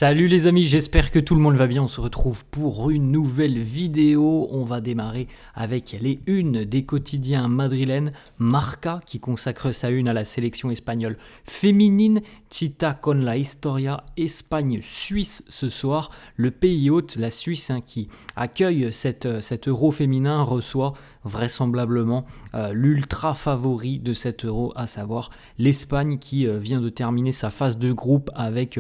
Salut les amis, j'espère que tout le monde va bien. On se retrouve pour une nouvelle vidéo. On va démarrer avec les unes des quotidiens madrilènes. Marca qui consacre sa une à la sélection espagnole féminine. Chita con la Historia, Espagne-Suisse ce soir. Le pays hôte, la Suisse, qui accueille cet euro féminin, reçoit vraisemblablement l'ultra favori de cet euro, à savoir l'Espagne qui vient de terminer sa phase de groupe avec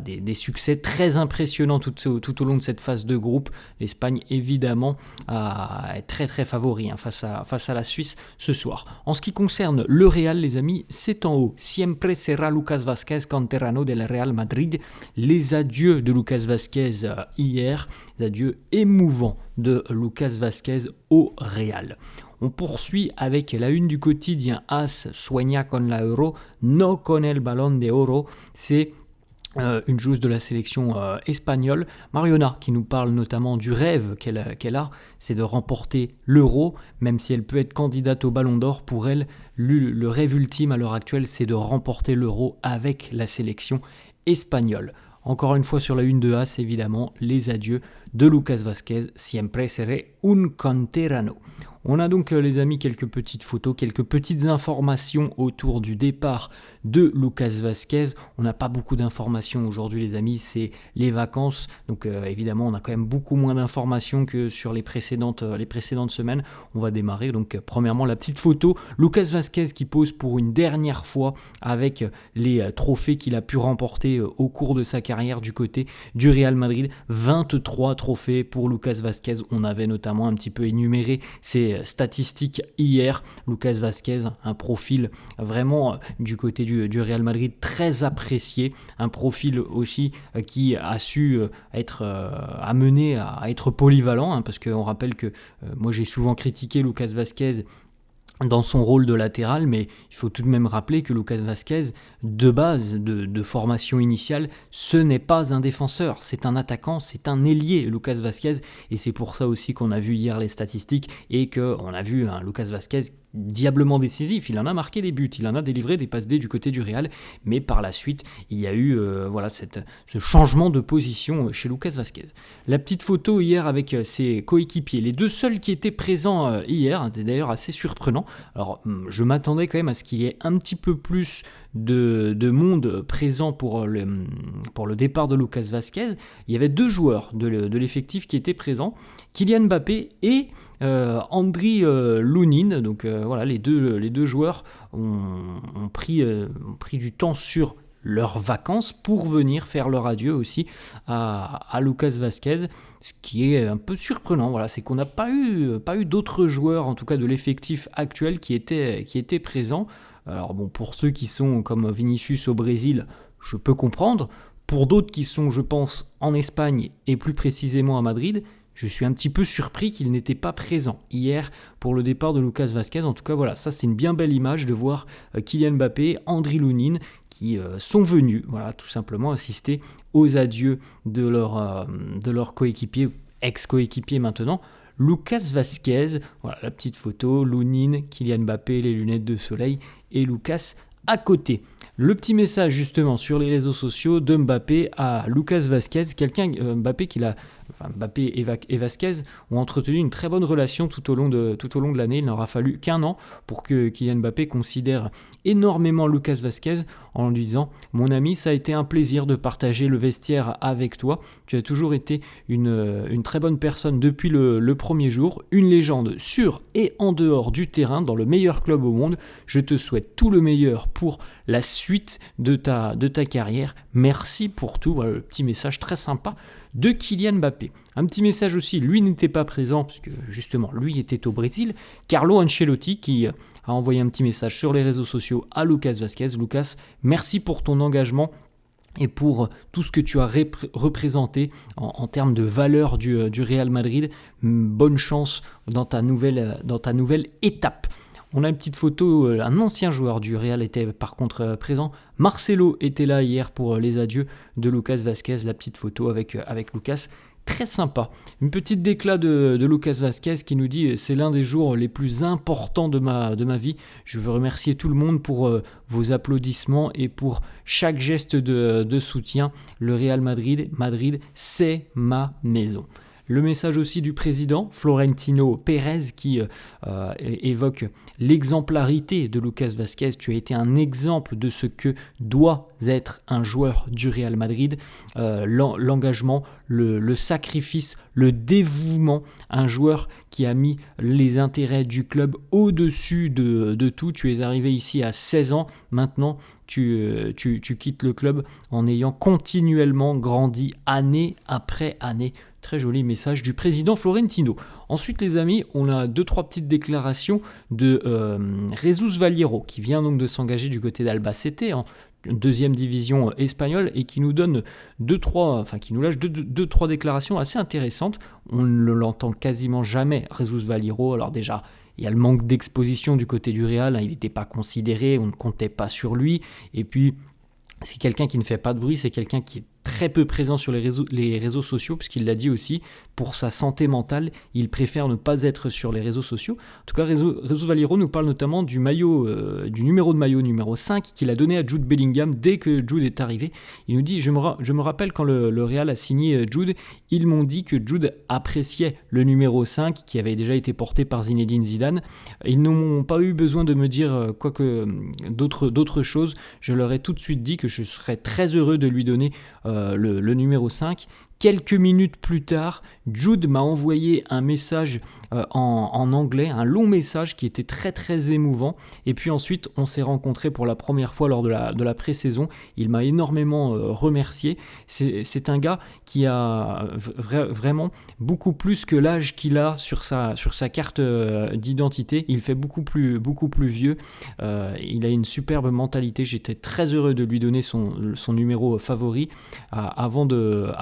des succès très impressionnants tout au long de cette phase de groupe. L'Espagne évidemment est très très favori face à la Suisse ce soir. En ce qui concerne le Real, les amis, c'est en haut. Siempre será Lucas Vázquez canterano del Real Madrid. Les adieux de Lucas Vázquez hier, les adieux émouvants de Lucas Vázquez au Real. On poursuit avec la une du quotidien AS, sueña con la Euro, no con el Balón de Oro. C'est une joueuse de la sélection espagnole, Mariona, qui nous parle notamment du rêve qu'elle a, c'est de remporter l'Euro, même si elle peut être candidate au Ballon d'Or. Pour elle, le rêve ultime à l'heure actuelle, c'est de remporter l'Euro avec la sélection espagnole. Encore une fois sur la une de AS, évidemment, les adieux de Lucas Vázquez, siempre seré un canterano. On a donc, les amis, quelques petites photos, quelques petites informations autour du départ de Lucas Vázquez. On n'a pas beaucoup d'informations aujourd'hui, les amis, c'est les vacances. Donc évidemment, on a quand même beaucoup moins d'informations que sur les précédentes semaines. On va démarrer. Donc premièrement, la petite photo, Lucas Vázquez qui pose pour une dernière fois avec les trophées qu'il a pu remporter au cours de sa carrière du côté du Real Madrid. 23 trophées pour Lucas Vázquez. On avait notamment un petit peu énuméré ses statistiques hier. Lucas Vázquez, un profil vraiment du côté du Real Madrid très apprécié, un profil aussi qui a su être amené à être polyvalent, parce qu'on rappelle que moi j'ai souvent critiqué Lucas Vázquez dans son rôle de latéral, mais il faut tout de même rappeler que Lucas Vázquez, de base, de formation initiale, ce n'est pas un défenseur, c'est un attaquant, c'est un ailier, Lucas Vázquez, et c'est pour ça aussi qu'on a vu hier les statistiques, et qu'on a vu un Lucas Vázquez diablement décisif. Il en a marqué des buts, il en a délivré des passes D du côté du Real, mais par la suite, il y a eu ce changement de position chez Lucas Vázquez. La petite photo hier avec ses coéquipiers, les deux seuls qui étaient présents hier, c'est d'ailleurs assez surprenant. Alors, je m'attendais quand même à ce qu'il y ait un petit peu plus de monde présent pour le départ de Lucas Vázquez. Il y avait deux joueurs de l'effectif qui étaient présents, Kylian Mbappé et Andriy Lunin. Donc les deux joueurs ont pris du temps sur leurs vacances pour venir faire leur adieu aussi à Lucas Vázquez, ce qui est un peu surprenant. C'est qu'on n'a pas eu d'autres joueurs, en tout cas de l'effectif actuel, qui étaient présents. Alors bon, pour ceux qui sont comme Vinicius au Brésil, je peux comprendre. Pour d'autres qui sont, je pense, en Espagne et plus précisément à Madrid, je suis un petit peu surpris qu'il n'était pas présent hier pour le départ de Lucas Vázquez. En tout cas, ça c'est une bien belle image de voir Kylian Mbappé, Andriy Lunin qui sont venus, tout simplement assister aux adieux de leur coéquipier, ex-coéquipier maintenant, Lucas Vázquez. Voilà la petite photo, Lunin, Kylian Mbappé, les lunettes de soleil et Lucas à côté. Le petit message justement sur les réseaux sociaux de Mbappé à Lucas Vázquez, Mbappé et Vázquez ont entretenu une très bonne relation tout au long de l'année. Il n'aura fallu qu'un an pour que Kylian Mbappé considère énormément Lucas Vázquez en lui disant « Mon ami, ça a été un plaisir de partager le vestiaire avec toi. Tu as toujours été une très bonne personne depuis le premier jour, une légende sur et en dehors du terrain, dans le meilleur club au monde. Je te souhaite tout le meilleur pour la suite de ta carrière. Merci pour tout. » Voilà le petit message très sympa de Kylian Mbappé. Un petit message aussi, lui n'était pas présent, puisque justement, lui était au Brésil. Carlo Ancelotti qui a envoyé un petit message sur les réseaux sociaux à Lucas Vázquez. Lucas, merci pour ton engagement et pour tout ce que tu as représenté en termes de valeur du Real Madrid. Bonne chance dans ta nouvelle étape. On a une petite photo, un ancien joueur du Real était par contre présent. Marcelo était là hier pour les adieux de Lucas Vázquez. La petite photo avec Lucas très sympa. Une petite déclat de Lucas Vázquez qui nous dit « C'est l'un des jours les plus importants de ma vie. Je veux remercier tout le monde pour vos applaudissements et pour chaque geste de soutien. Le Real Madrid, c'est ma maison. » Le message aussi du président Florentino Pérez qui évoque l'exemplarité de Lucas Vázquez. Tu as été un exemple de ce que doit être un joueur du Real Madrid. L'engagement, le sacrifice, le dévouement. Un joueur qui a mis les intérêts du club au-dessus de tout. Tu es arrivé ici à 16 ans. Maintenant, tu quittes le club en ayant continuellement grandi année après année. Très joli message du président Florentino. Ensuite, les amis, on a 2-3 petites déclarations de Jesus Valiero, qui vient donc de s'engager du côté d'Albacete, en deuxième division espagnole, et qui nous donne qui nous lâche 2-3 déclarations assez intéressantes. On ne l'entend quasiment jamais, Jesus Valiero. Alors déjà, il y a le manque d'exposition du côté du Real, il n'était pas considéré, on ne comptait pas sur lui, et puis c'est quelqu'un qui ne fait pas de bruit, c'est quelqu'un qui est très peu présent sur les réseaux sociaux, puisqu'il l'a dit aussi, pour sa santé mentale, il préfère ne pas être sur les réseaux sociaux. En tout cas, Jesus Valiero nous parle notamment du numéro de maillot numéro 5 qu'il a donné à Jude Bellingham dès que Jude est arrivé. Il nous dit, je me rappelle quand le Real a signé Jude, ils m'ont dit que Jude appréciait le numéro 5 qui avait déjà été porté par Zinedine Zidane. Ils n'ont pas eu besoin de me dire d'autres choses. Je leur ai tout de suite dit que je serais très heureux de lui donner le numéro 5. Quelques minutes plus tard, Jude m'a envoyé un message en anglais, un long message qui était très très émouvant. Et puis ensuite, on s'est rencontrés pour la première fois lors de la pré-saison. Il m'a énormément remercié. C'est un gars qui a vraiment beaucoup plus que l'âge qu'il a sur sa carte d'identité. Il fait beaucoup plus vieux. Il a une superbe mentalité. J'étais très heureux de lui donner son numéro favori avant de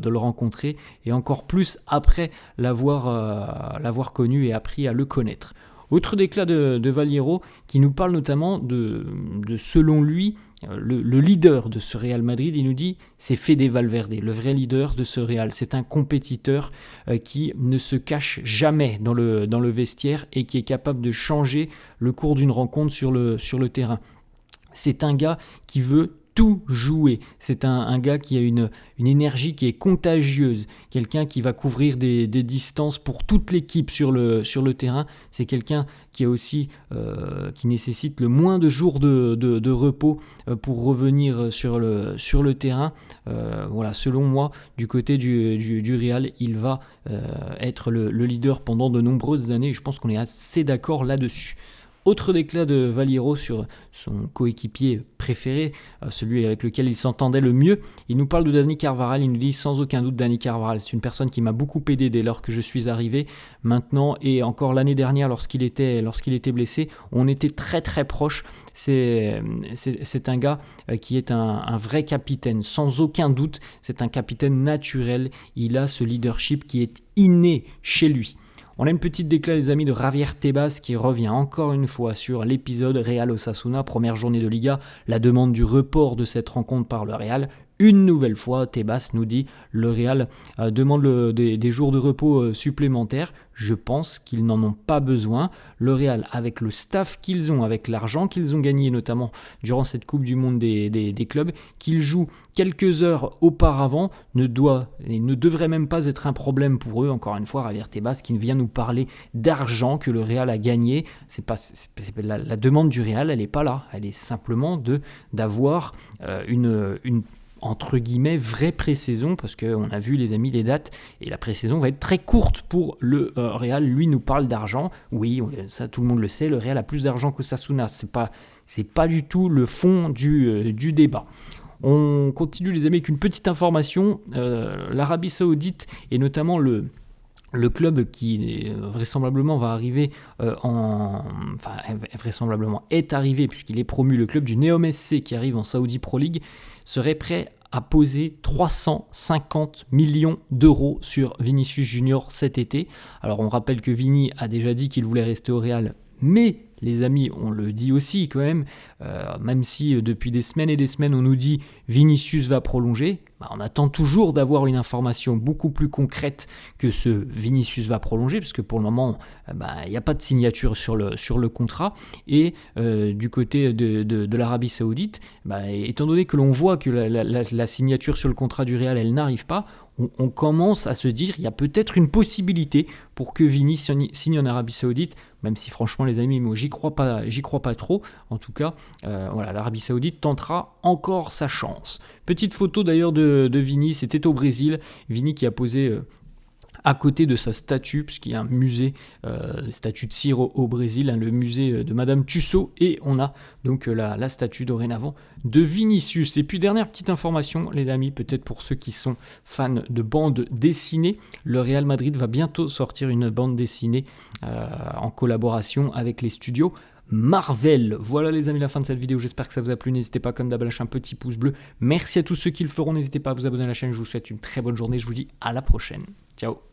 le rencontrer, et encore plus après l'avoir connu et appris à le connaître. Autre déclat de Valiero qui nous parle notamment de selon lui, le leader de ce Real Madrid. Il nous dit c'est Fede Valverde, le vrai leader de ce Real. C'est un compétiteur qui ne se cache jamais dans le vestiaire et qui est capable de changer le cours d'une rencontre sur le terrain. C'est un gars qui veut tout jouer. C'est un gars qui a une énergie qui est contagieuse, quelqu'un qui va couvrir des distances pour toute l'équipe sur le terrain. C'est quelqu'un qui a aussi qui nécessite le moins de jours de repos pour revenir sur le terrain. Voilà, selon moi, du côté du Real, il va être le leader pendant de nombreuses années, et je pense qu'on est assez d'accord là-dessus. Autre déclat de Valiero sur son coéquipier préféré, celui avec lequel il s'entendait le mieux. Il nous parle de Dani Carvajal. Il nous dit sans aucun doute Dani Carvajal. C'est une personne qui m'a beaucoup aidé dès lors que je suis arrivé. Maintenant et encore l'année dernière lorsqu'il était blessé, on était très très proches. C'est un gars qui est un vrai capitaine, sans aucun doute. C'est un capitaine naturel. Il a ce leadership qui est inné chez lui. On a une petite déclat, les amis, de Javier Tebas qui revient encore une fois sur l'épisode Real Osasuna, première journée de Liga, la demande du report de cette rencontre par le Real. Une nouvelle fois, Tebas nous dit le Real demande des jours de repos supplémentaires. Je pense qu'ils n'en ont pas besoin. Le Real, avec le staff qu'ils ont, avec l'argent qu'ils ont gagné notamment durant cette Coupe du Monde des clubs, qu'ils jouent quelques heures auparavant, ne devrait même pas être un problème pour eux. Encore une fois, Javier Tebas qui vient nous parler d'argent que le Real a gagné. La demande du Real, elle n'est pas là. Elle est simplement d'avoir une entre guillemets vraie pré-saison, parce qu'on a vu les amis les dates et la pré-saison va être très courte pour le Real. Lui nous parle d'argent, oui, ça tout le monde le sait, le Real a plus d'argent qu'Osasuna, c'est pas du tout le fond du débat. On continue les amis avec une petite information, l'Arabie Saoudite et notamment le club qui vraisemblablement va arriver vraisemblablement est arrivé puisqu'il est promu, le club du Neom SC qui arrive en Saudi Pro League, serait prêt à poser 350 millions d'euros sur Vinicius Junior cet été. Alors on rappelle que Vini a déjà dit qu'il voulait rester au Real, mais les amis, on le dit aussi quand même si depuis des semaines et des semaines on nous dit Vinicius va prolonger, on attend toujours d'avoir une information beaucoup plus concrète que ce Vinicius va prolonger, parce que pour le moment, il n'y a pas de signature sur le contrat. Et du côté de l'Arabie Saoudite, étant donné que l'on voit que la signature sur le contrat du Real, elle n'arrive pas, on commence à se dire il y a peut-être une possibilité pour que Vini signe en Arabie Saoudite, même si franchement les amis, moi j'y crois pas trop. En tout cas, l'Arabie Saoudite tentera encore sa chance. Petite photo d'ailleurs de Vini, c'était au Brésil. Vini qui a posé à côté de sa statue, puisqu'il y a un musée, statue de cire au Brésil, le musée de Madame Tussaud, et on a donc la statue dorénavant de Vinicius. Et puis dernière petite information, les amis, peut-être pour ceux qui sont fans de bande dessinée, le Real Madrid va bientôt sortir une bande dessinée en collaboration avec les studios Marvel. Voilà les amis, la fin de cette vidéo, j'espère que ça vous a plu. N'hésitez pas comme d'hab à lâcher un petit pouce bleu. Merci à tous ceux qui le feront, n'hésitez pas à vous abonner à la chaîne, je vous souhaite une très bonne journée, je vous dis à la prochaine. Ciao.